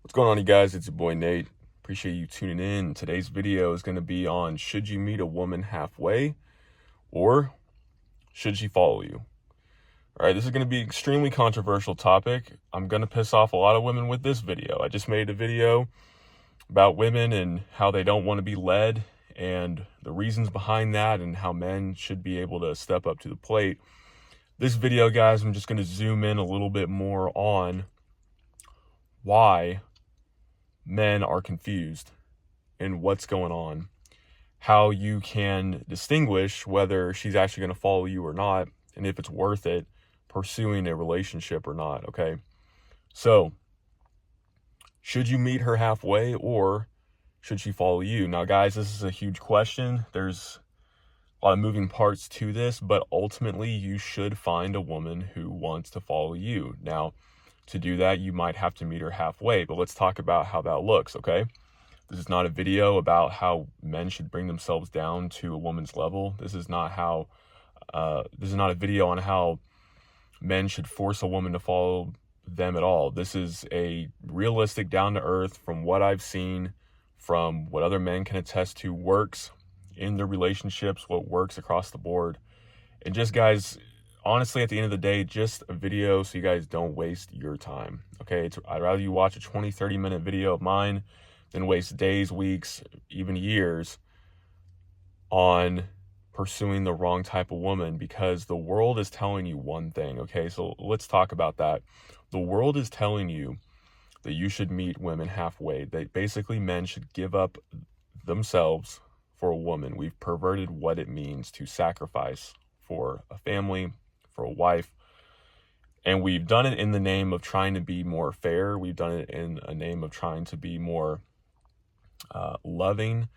What's going on, you guys? It's your boy Nate. Appreciate you tuning in. Today's video is going to be on should you meet a woman halfway or should she follow you? All right, this is going to be an extremely controversial topic. I'm going to piss off a lot of women with this video. I just made a video about women and how they don't want to be led and the reasons behind that and how men should be able to step up to the plate. This video, guys, I'm just going to zoom in a little bit more on why men are confused and what's going on, how you can distinguish whether she's actually going to follow you or not, and if it's worth it pursuing a relationship or not. Okay, so should you meet her halfway or should she follow you? Now, guys, this is a huge question. There's a lot of moving parts to this, but ultimately you should find a woman who wants to follow you. Now, to do that, you might have to meet her halfway, but let's talk about how that looks, okay? This is not a video about how men should bring themselves down to a woman's level. This is not a video on how men should force a woman to follow them at all. This is a realistic, down-to-earth, from what I've seen, from what other men can attest to, works in their relationships, what works across the board. And just, guys, honestly, at the end of the day, just a video so you guys don't waste your time, okay? I'd rather you watch a 20-30 minute video of mine than waste days, weeks, even years on pursuing the wrong type of woman, because the world is telling you one thing, okay? So let's talk about that. The world is telling you that you should meet women halfway, that basically men should give up themselves for a woman. We've perverted what it means to sacrifice for a family, for a wife, and we've done it in the name of trying to be more fair. We've done it in a name of trying to be more loving,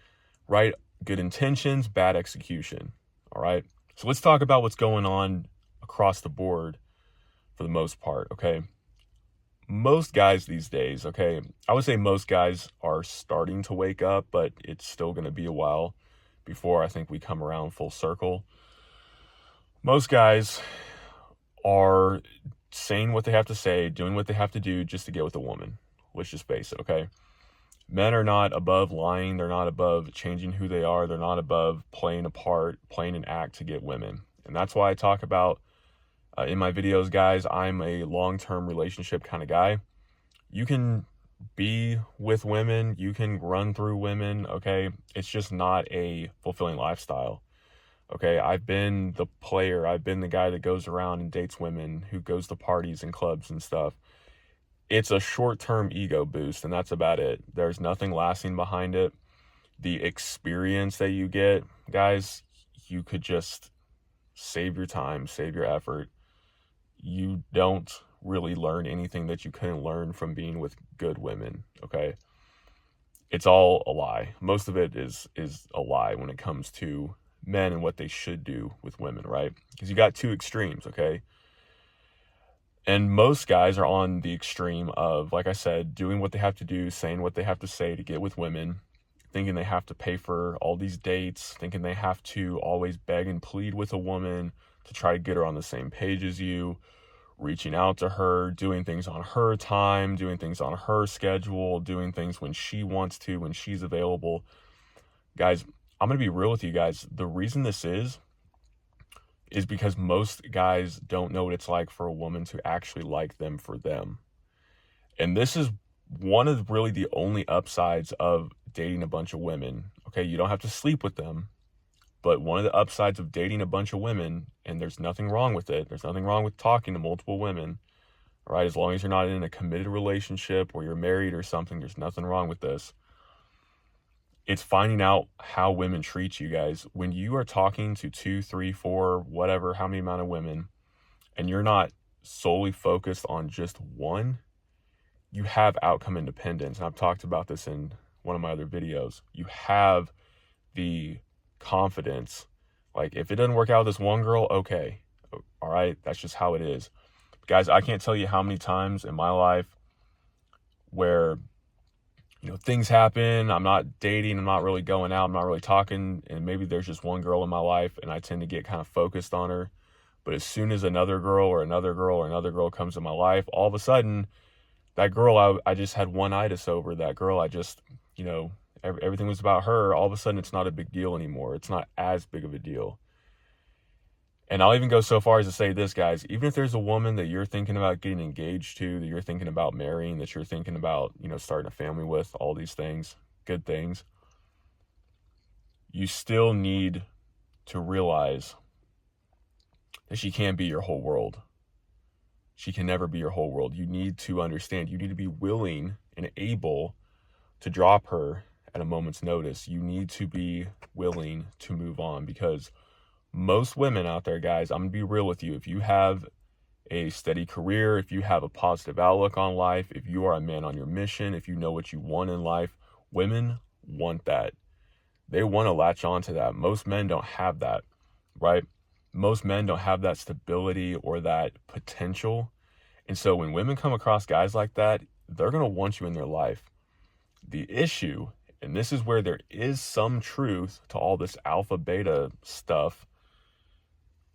right? Good intentions, bad execution. All right, so let's talk about what's going on across the board for the most part. Okay, most guys these days, okay, I would say most guys are starting to wake up, but it's still going to be a while before I think we come around full circle. Most guys are saying what they have to say, doing what they have to do just to get with a woman. Let's just face it, okay? Men are not above lying. They're not above changing who they are. They're not above playing a part, playing an act to get women. And that's why I talk about in my videos, guys, I'm a long-term relationship kind of guy. You can be with women. You can run through women, okay? It's just not a fulfilling lifestyle. Okay, I've been the player. I've been the guy that goes around and dates women, who goes to parties and clubs and stuff. It's a short-term ego boost, and that's about it. There's nothing lasting behind it. The experience that you get, guys, you could just save your time, save your effort. You don't really learn anything that you couldn't learn from being with good women, okay? It's all a lie. Most of it is a lie when it comes to men and what they should do with women, right? Because you got two extremes, okay? And most guys are on the extreme of, like I said, doing what they have to do, saying what they have to say to get with women, thinking they have to pay for all these dates, thinking they have to always beg and plead with a woman to try to get her on the same page as you, reaching out to her, doing things on her time, doing things on her schedule, doing things when she wants to, when she's available. Guys, I'm going to be real with you guys. The reason this is because most guys don't know what it's like for a woman to actually like them for them. And this is one of really the only upsides of dating a bunch of women. Okay, you don't have to sleep with them, but one of the upsides of dating a bunch of women, and there's nothing wrong with it. There's nothing wrong with talking to multiple women, all right? As long as you're not in a committed relationship or you're married or something, there's nothing wrong with this. It's finding out how women treat you, guys. When you are talking to 2, 3, 4, whatever, how many amount of women, and you're not solely focused on just one, you have outcome independence. And I've talked about this in one of my other videos. You have the confidence. Like, if it doesn't work out with this one girl, okay, all right, that's just how it is. Guys, I can't tell you how many times in my life where things happen, I'm not dating, I'm not really going out, I'm not really talking, and maybe there's just one girl in my life and I tend to get kind of focused on her. But as soon as another girl or another girl or another girl comes in my life, all of a sudden that girl I just had one itis over, that girl I just, everything was about her. All of a sudden, it's not a big deal anymore. It's not as big of a deal. And I'll even go so far as to say this, guys, even if there's a woman that you're thinking about getting engaged to, that you're thinking about marrying, that you're thinking about, starting a family with, all these things, good things, you still need to realize that she can't be your whole world. She can never be your whole world. You need to understand, you need to be willing and able to drop her at a moment's notice. You need to be willing to move on, because most women out there, guys, I'm going to be real with you. If you have a steady career, if you have a positive outlook on life, if you are a man on your mission, if you know what you want in life, women want that. They want to latch on to that. Most men don't have that, right? Most men don't have that stability or that potential. And so when women come across guys like that, they're going to want you in their life. The issue, and this is where there is some truth to all this alpha beta stuff,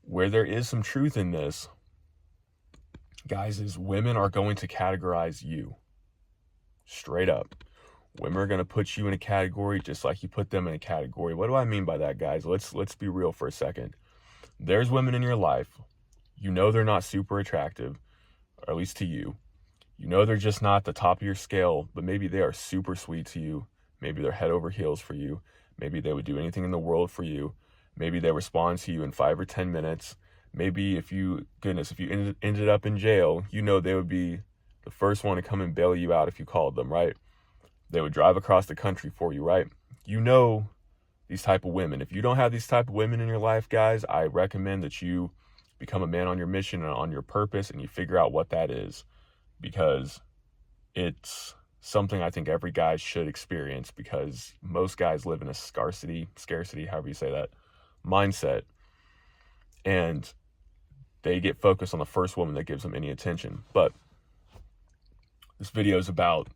where there is some truth in this, guys, is women are going to categorize you. Straight up. Women are going to put you in a category just like you put them in a category. What do I mean by that, guys? Let's be real for a second. There's women in your life. You know they're not super attractive, or at least to you. You know they're just not the top of your scale, but maybe they are super sweet to you. Maybe they're head over heels for you. Maybe they would do anything in the world for you. Maybe they respond to you in 5 or 10 minutes. Maybe if you ended up in jail, they would be the first one to come and bail you out if you called them, right? They would drive across the country for you, right? These type of women. If you don't have these type of women in your life, guys, I recommend that you become a man on your mission and on your purpose, and you figure out what that is, because it's something I think every guy should experience, because most guys live in a scarcity, however you say that, mindset, and they get focused on the first woman that gives them any attention. But this video is about,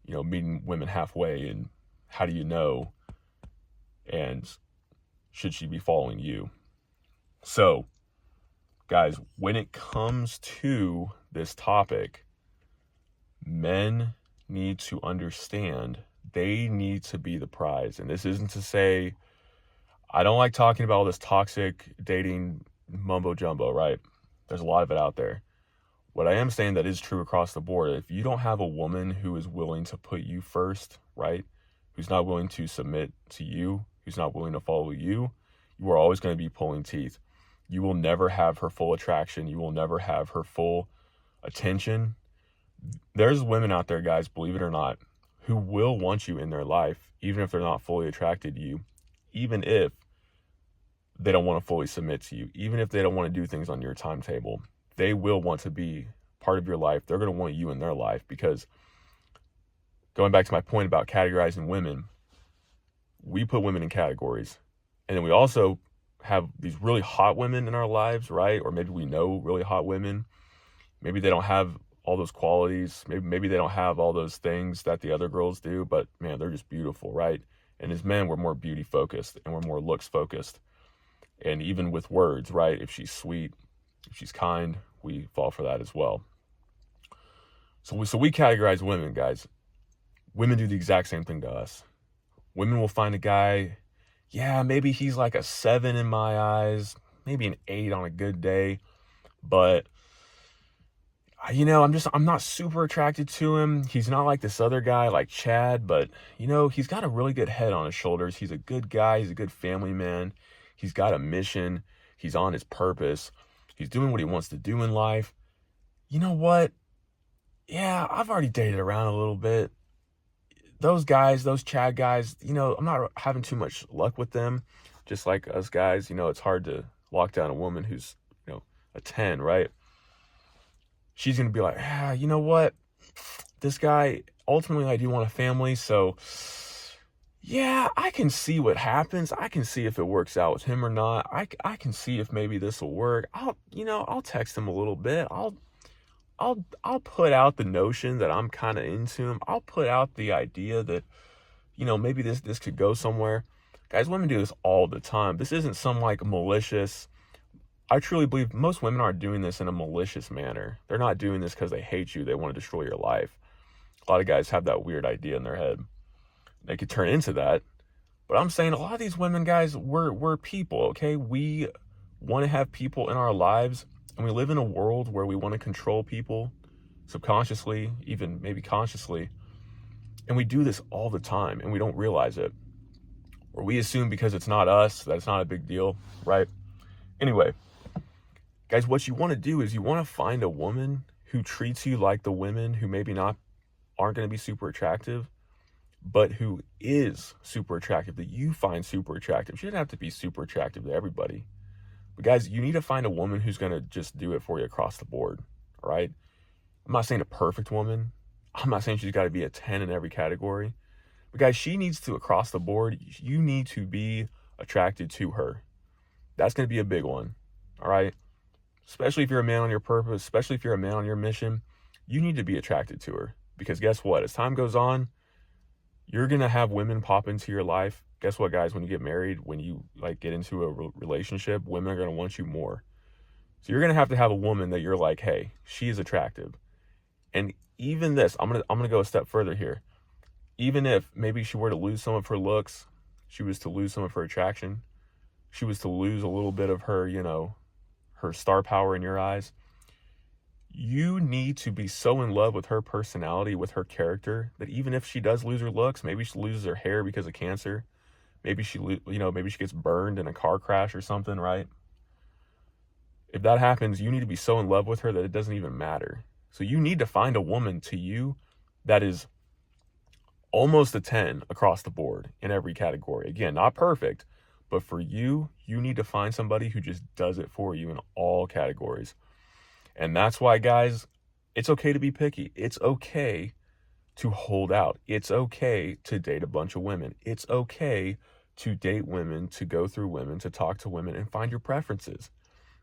meeting women halfway, and how do you know, and should she be following you? So, guys, when it comes to this topic, men need to understand they need to be the prize. And this isn't to say, I don't like talking about all this toxic dating mumbo jumbo, right? There's a lot of it out there. What I am saying that is true across the board, if you don't have a woman who is willing to put you first, right? Who's not willing to submit to you, who's not willing to follow you, you are always going to be pulling teeth. You will never have her full attraction. You will never have her full attention. There's women out there, guys, believe it or not, who will want you in their life, even if they're not fully attracted to you, even if they don't want to fully submit to you, even if they don't want to do things on your timetable. They will want to be part of your life. They're going to want you in their life, because going back to my point about categorizing women, we put women in categories. And then we also have these really hot women in our lives, right? Or maybe we know really hot women. Maybe they don't have all those qualities. Maybe they don't have all those things that the other girls do, but man, they're just beautiful, right? And as men, we're more beauty focused and we're more looks focused. And even with words, right? If she's sweet, if she's kind, we fall for that as well. So we categorize women, guys. Women do the exact same thing to us. Women will find a guy, yeah, maybe he's like a 7 in my eyes, maybe an 8 on a good day, but I'm not super attracted to him. He's not like this other guy like Chad, but he's got a really good head on his shoulders. He's a good guy. He's a good family man. He's got a mission. He's on his purpose. He's doing what he wants to do in life. You know what? Yeah, I've already dated around a little bit. Those guys, those Chad guys, I'm not having too much luck with them. Just like us guys, it's hard to lock down a woman who's, a 10, right? She's going to be like, you know what? This guy, ultimately, I do want a family. So, yeah, I can see what happens. I can see if it works out with him or not. I can see if maybe this will work. I'll text him a little bit. I'll put out the notion that I'm kind of into him. I'll put out the idea that, maybe this could go somewhere. Guys, women do this all the time. This isn't some like malicious, I truly believe most women aren't doing this in a malicious manner. They're not doing this because they hate you. They want to destroy your life. A lot of guys have that weird idea in their head. They could turn into that. But I'm saying a lot of these women, guys, we're people, okay? We want to have people in our lives, and we live in a world where we want to control people subconsciously, even maybe consciously. And we do this all the time, and we don't realize it. Or we assume because it's not us, that it's not a big deal, right? Anyway, guys, what you want to do is you want to find a woman who treats you like the women who maybe aren't going to be super attractive, but who is super attractive, that you find super attractive. She doesn't have to be super attractive to everybody. But guys, you need to find a woman who's going to just do it for you across the board, all right? I'm not saying a perfect woman. I'm not saying she's got to be a 10 in every category. But guys, she needs to, across the board, you need to be attracted to her. That's going to be a big one, all right? Especially if you're a man on your purpose, especially if you're a man on your mission, you need to be attracted to her. Because guess what? As time goes on, you're going to have women pop into your life. Guess what, guys? When you get married, when you get into a relationship, women are going to want you more. So you're going to have a woman that you're like, hey, she is attractive. And even this, I'm going to go a step further here. Even if maybe she were to lose some of her looks, she was to lose some of her attraction, she was to lose a little bit of her, her star power in your eyes, you need to be so in love with her personality, with her character, that even if she does lose her looks, maybe she loses her hair because of cancer, maybe she gets burned in a car crash or something, right? If that happens, you need to be so in love with her that it doesn't even matter. So you need to find a woman to you that is almost a 10 across the board in every category. Again, not perfect, but for you, you need to find somebody who just does it for you in all categories. And that's why, guys, it's okay to be picky. It's okay to hold out. It's okay to date a bunch of women. It's okay to date women, to go through women, to talk to women and find your preferences.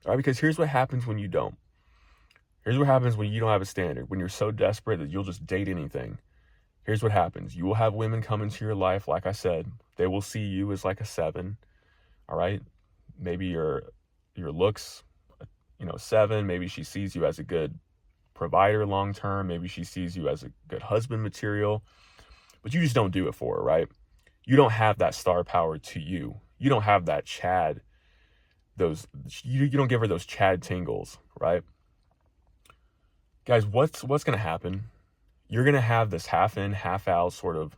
All right, because here's what happens when you don't. Here's what happens when you don't have a standard, when you're so desperate that you'll just date anything. Here's what happens. You will have women come into your life, like I said. They will see you as like a 7, all right? Maybe your looks, 7. Maybe she sees you as a good provider long-term. Maybe she sees you as a good husband material. But you just don't do it for her, right? You don't have that star power to you. You don't have that Chad, you don't give her those Chad tingles, right? Guys, what's going to happen? You're going to have this half in, half out sort of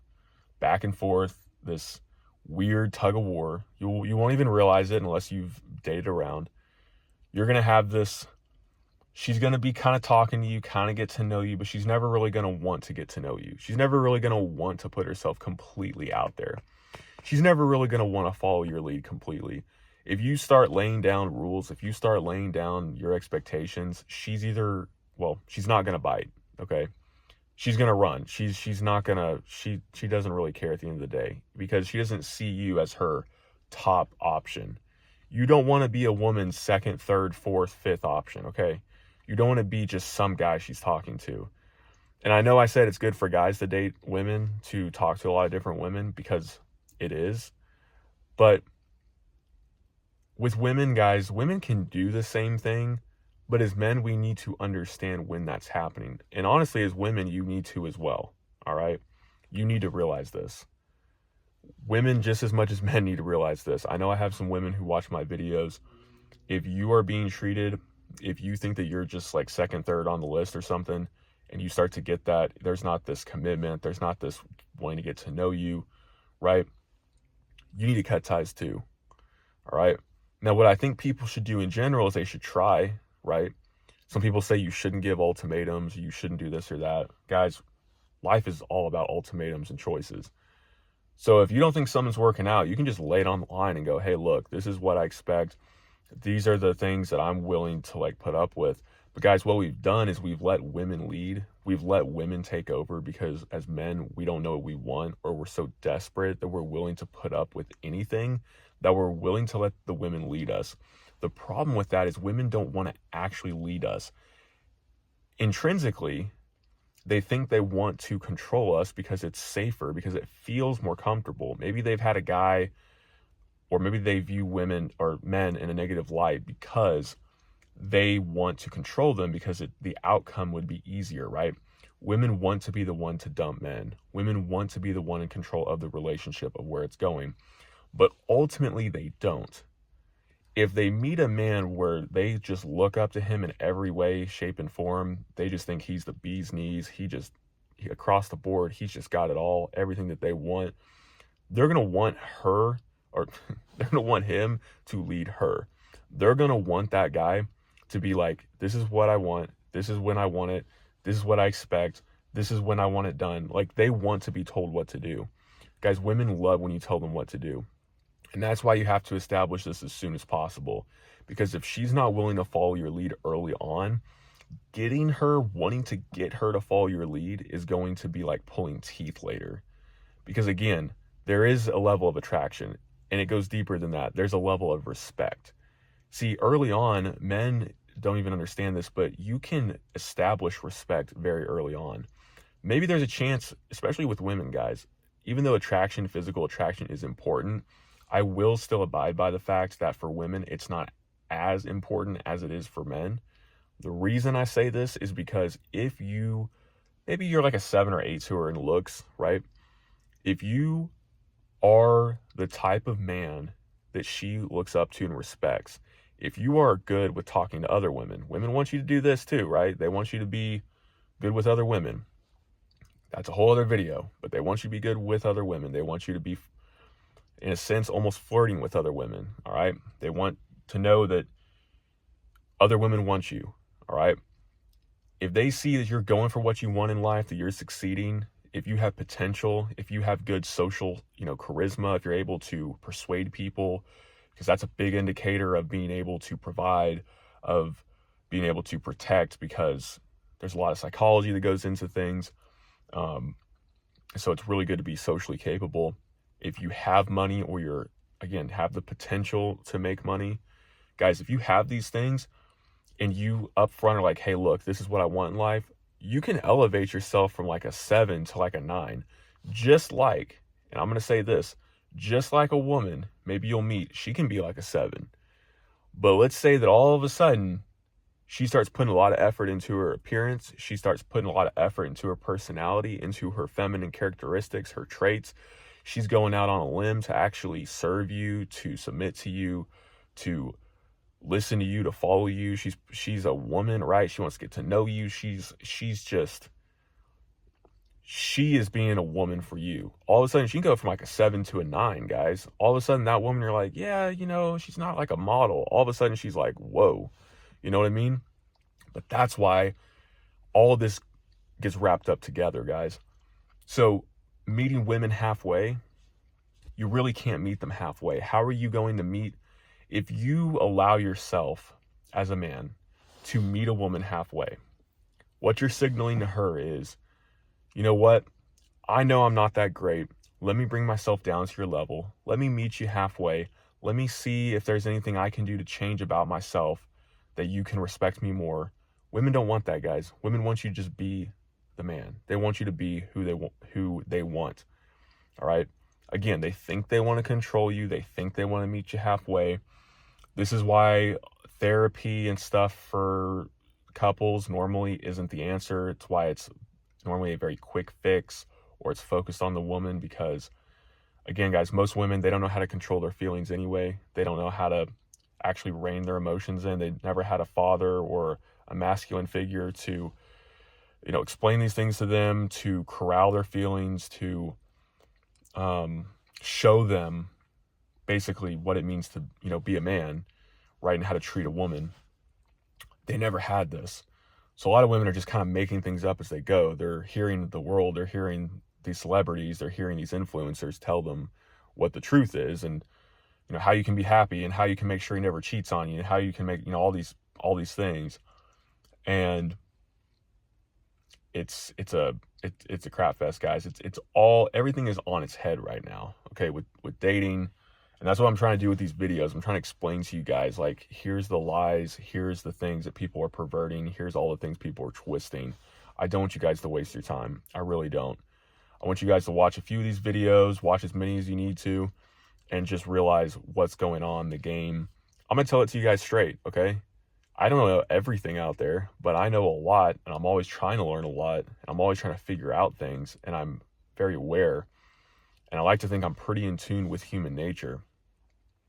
back and forth, this weird tug of war. You won't even realize it unless you've dated around. You're going to have this, she's going to be kind of talking to you, kind of get to know you, but she's never really going to want to get to know you. She's never really going to want to put herself completely out there. She's never really going to want to follow your lead completely. If you start laying down rules, if you start laying down your expectations, she's not going to bite, okay? She's going to run. She's not going to, she doesn't really care at the end of the day because she doesn't see you as her top option. You don't want to be a woman's 2nd, 3rd, 4th, 5th option, okay? You don't want to be just some guy she's talking to. And I know I said it's good for guys to date women, to talk to a lot of different women, because it is. But with women, guys, women can do the same thing. But as men, we need to understand when that's happening. And honestly, as women, you need to as well, all right? You need to realize this. Women, just as much as men, need to realize this. I know I have some women who watch my videos. If you are being treated, if you think that you're just like 2nd, 3rd on the list or something, and you start to get that, there's not this commitment, there's not this wanting to get to know you, right? You need to cut ties too, all right? Now, what I think people should do in general is they should try, right? Some people say you shouldn't give ultimatums, you shouldn't do this or that. Guys, life is all about ultimatums and choices. So if you don't think something's working out, you can just lay it on the line and go, hey, look, this is what I expect. These are the things that I'm willing to put up with. But guys, what we've done is we've let women lead. We've let women take over because as men, we don't know what we want, or we're so desperate that we're willing to put up with anything, that we're willing to let the women lead us. The problem with that is women don't want to actually lead us. Intrinsically, they think they want to control us because it's safer, because it feels more comfortable. Maybe they've had a guy or maybe they view women or men in a negative light because they want to control them because the outcome would be easier, right? Women want to be the one to dump men. Women want to be the one in control of the relationship, of where it's going. But ultimately, they don't. If they meet a man where they just look up to him in every way, shape, and form, they just think he's the bee's knees, across the board, he's just got it all, everything that they want, they're going to want her, or they're going to want him to lead her. They're going to want that guy to be like, this is what I want, this is when I want it, this is what I expect, this is when I want it done. Like, they want to be told what to do. Guys, women love when you tell them what to do. And that's why you have to establish this as soon as possible. Because if she's not willing to follow your lead early on, wanting to get her to follow your lead is going to be like pulling teeth later. Because again, there is a level of attraction, and it goes deeper than that. There's a level of respect. See, early on, men don't even understand this, but you can establish respect very early on. Maybe there's a chance, especially with women, guys, even though physical attraction is important, I will still abide by the fact that for women, it's not as important as it is for men. The reason I say this is because maybe you're like a 7 or 8 who are in looks, right? If you are the type of man that she looks up to and respects, if you are good with talking to other women want you to do this too, right? They want you to be good with other women. That's a whole other video, but they want you to be good with other women. They want you to be, in a sense, almost flirting with other women, all right? They want to know that other women want you, all right? If they see that you're going for what you want in life, that you're succeeding, if you have potential, if you have good social, charisma, if you're able to persuade people, because that's a big indicator of being able to provide, of being able to protect, because there's a lot of psychology that goes into things. So it's really good to be socially capable. If you have money, or have the potential to make money, guys, if you have these things and you up front are like, hey, look, this is what I want in life, you can elevate yourself from like a 7 to like a 9. And I'm going to say this, just like a woman, maybe you'll meet, she can be like a 7. But let's say that all of a sudden, she starts putting a lot of effort into her appearance. She starts putting a lot of effort into her personality, into her feminine characteristics, her traits. She's going out on a limb to actually serve you, to submit to you, to listen to you, to follow you. She's a woman, right? She wants to get to know you. She is being a woman for you. All of a sudden, she can go from like a 7 to a 9, guys. All of a sudden, that woman, you're like, yeah, she's not like a model. All of a sudden, she's like, whoa. You know what I mean? But that's why all of this gets wrapped up together, guys. So meeting women halfway, you really can't meet them halfway. How are you going to meet? If you allow yourself as a man to meet a woman halfway, what you're signaling to her is, you know what? I know I'm not that great. Let me bring myself down to your level. Let me meet you halfway. Let me see if there's anything I can do to change about myself that you can respect me more. Women don't want that, guys. Women want you to just be the man. They want you to be who they want. All right? Again, they think they want to control you. They think they want to meet you halfway. This is why therapy and stuff for couples normally isn't the answer. It's why it's normally a very quick fix, or it's focused on the woman, because again, guys, most women, they don't know how to control their feelings anyway. They don't know how to actually rein their emotions in. They never had a father or a masculine figure to, explain these things to them, to corral their feelings, to show them basically what it means to, be a man, right, and how to treat a woman. They never had this. So a lot of women are just kind of making things up as they go. They're hearing the world, they're hearing these celebrities, they're hearing these influencers tell them what the truth is, and how you can be happy, and how you can make sure he never cheats on you, and how you can make all these things. And it's a crap fest, guys. Everything is on its head right now, okay, with dating. And that's what I'm trying to do with these videos. I'm trying to explain to you guys, like, here's the lies, here's the things that people are perverting, here's all the things people are twisting. I don't want you guys to waste your time. I really don't. I want you guys to watch a few of these videos, watch as many as you need to, and just realize what's going on in the game. I'm going to tell it to you guys straight, okay? I don't know everything out there, but I know a lot, and I'm always trying to learn a lot, and I'm always trying to figure out things, and I'm very aware, and I like to think I'm pretty in tune with human nature,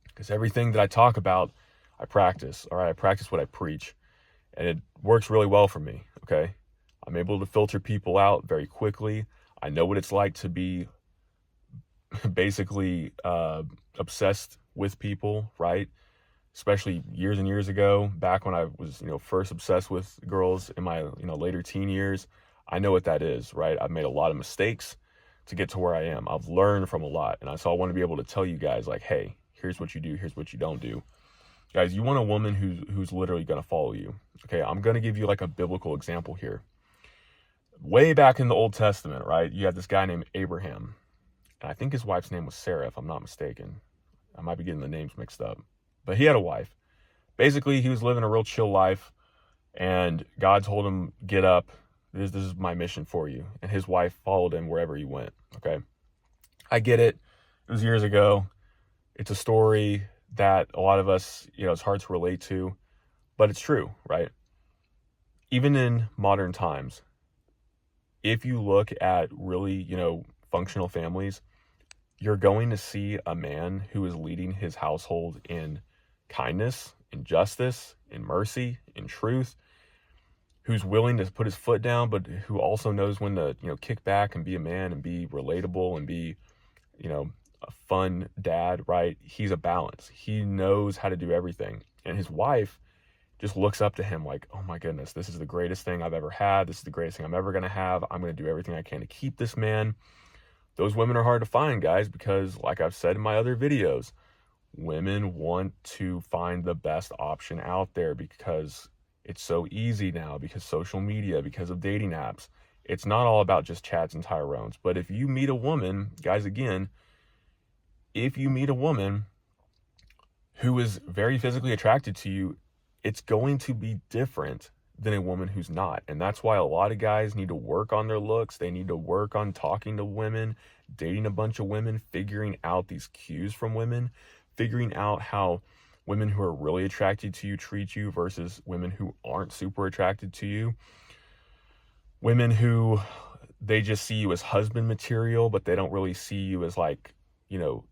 because everything that I talk about, I practice, all right? I practice what I preach, and it works really well for me, okay? I'm able to filter people out very quickly. I know what it's like to be basically obsessed with people, right? Especially years and years ago, back when I was, first obsessed with girls in my, later teen years. I know what that is, right? I've made a lot of mistakes to get to where I am. I've learned from a lot. And so I want to be able to tell you guys, like, hey, here's what you do, here's what you don't do. Guys, you want a woman who's literally going to follow you. Okay, I'm going to give you like a biblical example here. Way back in the Old Testament, right? You had this guy named Abraham. And I think his wife's name was Sarah, if I'm not mistaken. I might be getting the names mixed up. But he had a wife. Basically, he was living a real chill life. And God told him, get up. This is my mission for you. And his wife followed him wherever he went. Okay. I get it. It was years ago. It's a story that a lot of us, it's hard to relate to. But it's true, right? Even in modern times, if you look at really, functional families, you're going to see a man who is leading his household in kindness, in justice, in mercy, in truth, who's willing to put his foot down, but who also knows when to, kick back and be a man and be relatable and be, a fun dad, right? He's a balance. He knows how to do everything. And his wife just looks up to him like, oh my goodness, this is the greatest thing I've ever had. This is the greatest thing I'm ever going to have. I'm going to do everything I can to keep this man. Those women are hard to find, guys, because like I've said in my other videos, women want to find the best option out there because it's so easy now, because social media, because of dating apps. It's not all about just Chads and Tyrones. But if you meet a woman, guys, again, if you meet a woman who is very physically attracted to you, it's going to be different than a woman who's not. And that's why a lot of guys need to work on their looks. They need to work on talking to women, dating a bunch of women, figuring out these cues from women, figuring out how women who are really attracted to you treat you versus women who aren't super attracted to you. Women who they just see you as husband material, but they don't really see you as like,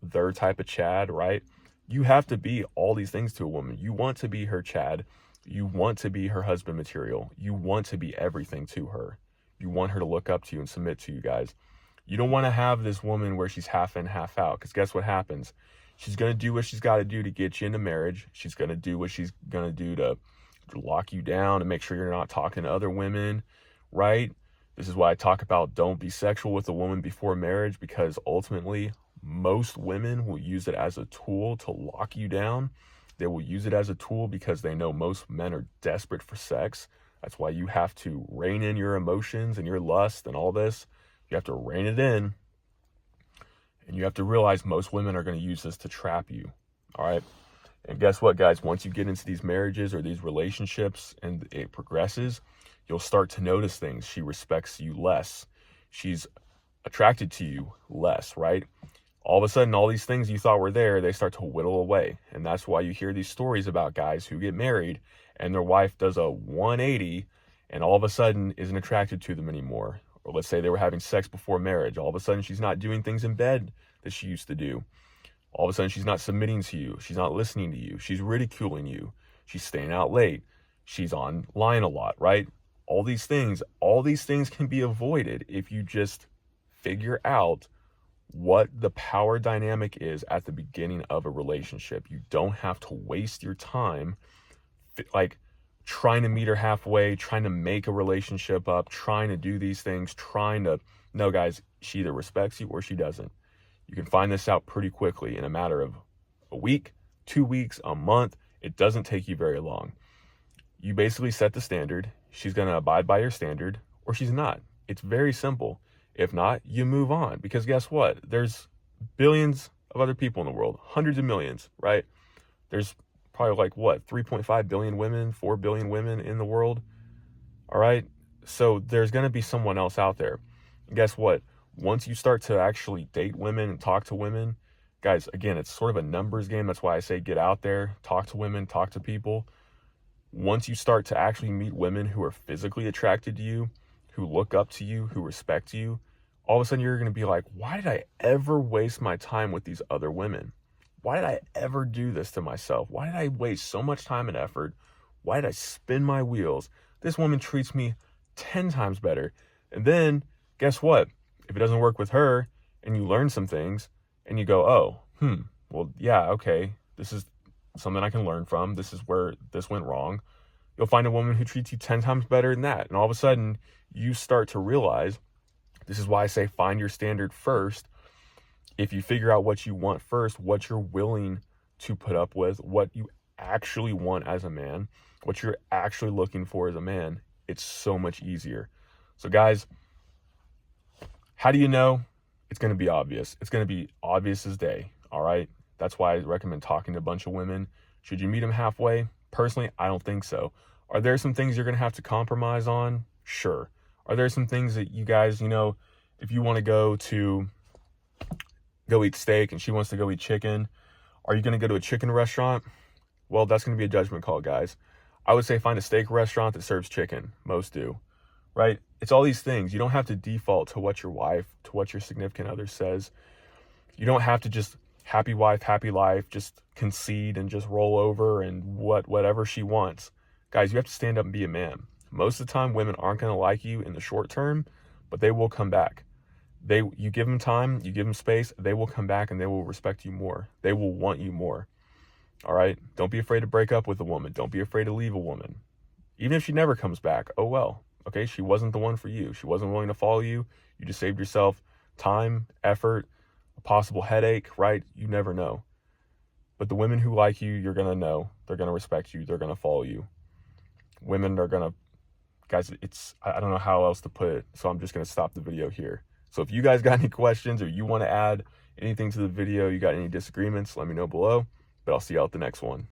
their type of Chad, right? You have to be all these things to a woman. You want to be her Chad. You want to be her husband material. You want to be everything to her. You want her to look up to you and submit to you, guys. You don't want to have this woman where she's half in, half out, because guess what happens? She's going to do what she's got to do to get you into marriage. She's going to do what she's going to do to lock you down and make sure you're not talking to other women, right? This is why I talk about don't be sexual with a woman before marriage, because ultimately most women will use it as a tool to lock you down. They will use it as a tool because they know most men are desperate for sex. That's why you have to rein in your emotions and your lust and all this. You have to rein it in. And you have to realize most women are going to use this to trap you. All right. And guess what, guys? Once you get into these marriages or these relationships and it progresses, you'll start to notice things. She respects you less. She's attracted to you less, right? All of a sudden, all these things you thought were there, they start to whittle away. And that's why you hear these stories about guys who get married and their wife does a 180 and all of a sudden isn't attracted to them anymore. Or let's say they were having sex before marriage. All of a sudden, she's not doing things in bed that she used to do. All of a sudden, she's not submitting to you. She's not listening to you. She's ridiculing you. She's staying out late. She's online a lot, right? All these things can be avoided if you just figure out what the power dynamic is at the beginning of a relationship. You don't have to waste your time like trying to meet her halfway, trying to make a relationship up, trying to do these things, no, guys, she either respects you or she doesn't. You can find this out pretty quickly in a matter of a week, 2 weeks, a month. It doesn't take you very long. You basically set the standard. She's going to abide by your standard or she's not. It's very simple. If not, you move on, because guess what? There's billions of other people in the world, hundreds of millions, right? There's probably like 3.5 billion women, 4 billion women in the world. All right. So there's going to be someone else out there. And guess what? Once you start to actually date women and talk to women, Guys, again, it's sort of a numbers game. That's why I say get out there, talk to women, talk to people. Once you start to actually meet women who are physically attracted to you, who look up to you, who respect you, all of a sudden you're going to be like, why did I ever waste my time with these other women? Why did I ever do this to myself? Why did I waste so much time and effort? Why did I spin my wheels? This woman treats me 10 times better. And then guess what? If it doesn't work with her and you learn some things and you go, oh, well, yeah, okay, this is something I can learn from. This is where this went wrong. You'll find a woman who treats you 10 times better than that. And all of a sudden you start to realize, this is why I say find your standard first. If you figure out what you want first, what you're willing to put up with, what you actually want as a man, what you're actually looking for as a man, it's so much easier. So guys, how do you know? It's going to be obvious. It's going to be obvious as day. All right. That's why I recommend talking to a bunch of women. Should you meet them halfway? Personally, I don't think so. Are there some things you're going to have to compromise on? Sure. Are there some things that you guys, if you want to go eat steak and she wants to go eat chicken, are you going to go to a chicken restaurant? Well, that's going to be a judgment call, guys. I would say find a steak restaurant that serves chicken. Most do, right? It's all these things. You don't have to default to what your wife, to what your significant other says. You don't have to just happy wife, happy life, just concede and just roll over and whatever she wants. Guys, you have to stand up and be a man. Most of the time, women aren't going to like you in the short term, but they will come back. You give them time, you give them space, they will come back and they will respect you more. They will want you more. All right? Don't be afraid to break up with a woman. Don't be afraid to leave a woman. Even if she never comes back, oh well. Okay, she wasn't the one for you. She wasn't willing to follow you. You just saved yourself time, effort, a possible headache, right? You never know. But the women who like you, you're going to know. They're going to respect you. They're going to follow you. Women are going to, guys, I don't know how else to put it. So I'm just going to stop the video here. So if you guys got any questions or you want to add anything to the video, you got any disagreements, let me know below. But I'll see you out the next one.